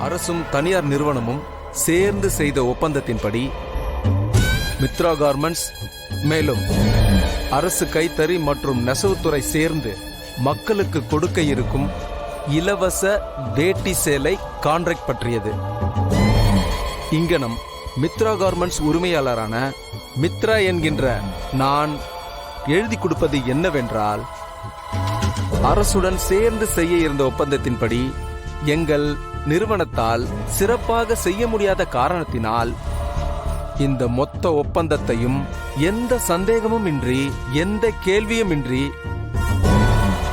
அரசும் தனியார் நிறுவனமும் சேர்ந்து செய்த ஒப்பந்தத்தின்படி மித்ரா கார்மெண்ட்ஸ் மேலும் அரசு கைத்தறி மற்றும் நெசவுத்துறை சேர்ந்து மக்களுக்கு கொடுக்க இருக்கும் இலவச வேட்டி சேலை கான்ட்ராக்ட் பற்றியது. இங்கனம் மித்ரா கார்மெண்ட்ஸ் உரிமையாளரான மித்ரா என்கின்ற நான் எழுதி கொடுப்பது என்னவென்றால், அரசுடன் சேர்ந்து செய்ய இருந்த ஒப்பந்தத்தின்படி எங்கள் நிறுவனத்தால் சிறப்பாக செய்ய முடியாத காரணத்தினால் இந்த மொத்த ஒப்பந்தத்தையும் எந்த சந்தேகமும் இன்றி எந்த கேள்வியும் இன்றி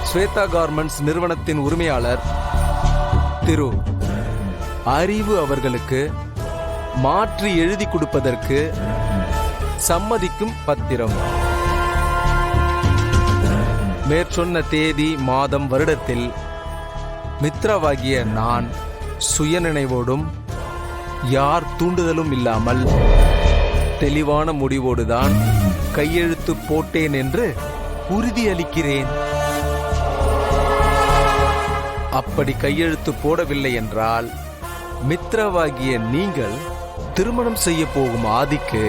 ஸ்வேதா கார்மெண்ட்ஸ் நிறுவனத்தின் உரிமையாளர் திரு அறிவு அவர்களுக்கு மாற்றி எழுதி கொடுப்பதற்கு சம்மதிக்கும் பத்திரம். மேற்சொன்ன தேதி மாதம் வருடத்தில் மித்ராவாகிய நான் சுயநினைவோடும் யார் தூண்டுதலும் இல்லாமல் தெளிவான முடிவோடுதான் கையெழுத்து போட்டேன் என்று உறுதியளிக்கிறேன். அப்படி கையெழுத்து போடவில்லை என்றால் மித்ராவாகிய நீங்கள் திருமணம் செய்ய போகும் ஆதிக்கு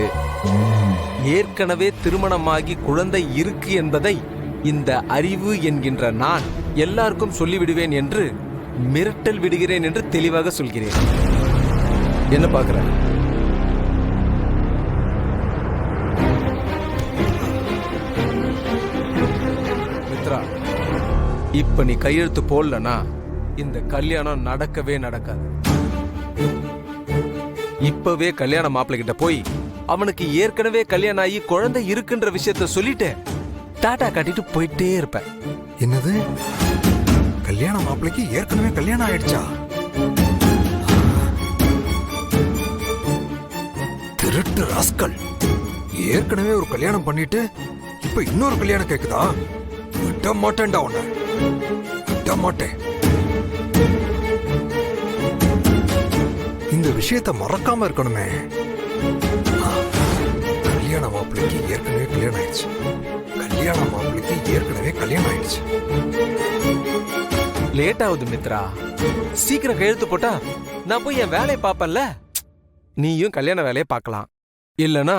ஏற்கனவே திருமணமாகி குழந்தை இருக்கு என்பதை இந்த அறிவு என்கின்ற நான் எல்லாருக்கும் சொல்லிவிடுவேன் என்று மிரட்டல் விடுகிறேன் என்று தெளிவாக சொல்கிறேன். என்ன பார்க்கிற? மித்ரா, இப்ப நீ கையெழுத்து போடலனா இந்த கல்யாணம் நடக்கவே நடக்காது. இப்பவே கல்யாண மாப்பிள்ளை கிட்ட போய் அவனுக்கு ஏற்கனவே கல்யாணம் ஆகி குழந்தை இருக்குன்ற விஷயத்த சொல்லிட்டு டாடா காட்டிட்டு போயிட்டே இருப்பேன். என்னது, கல்யாண மாப்பிள்ளைக்கு ஏற்கனவே கல்யாணம் ஆயிடுச்சா? திருட்டு ராஸ்கல், ஏற்கனவே ஒரு கல்யாணம் பண்ணிட்டு இப்ப இன்னொரு கல்யாணம் கேக்குதா? விட மாட்டேன்டா உன்னை, விட மாட்டேன். இந்த விஷயத்தை மறக்காம இருக்கணுமே. கல்யாண மாப்பிள்ளைக்கு ஏற்கனவே கல்யாணம் ஆயிடுச்சு, கல்யாண மாப்பிள்ளைக்கு ஏற்கனவே கல்யாணம் ஆயிடுச்சு. லேட் ஆகுது மித்ரா, சீக்கிரம் கையெழுத்து போட்டா நான் போய் என் வேலையை பார்ப்பேன்ல. நீயும் கல்யாண வேலையை பார்க்கலாம். இல்லனா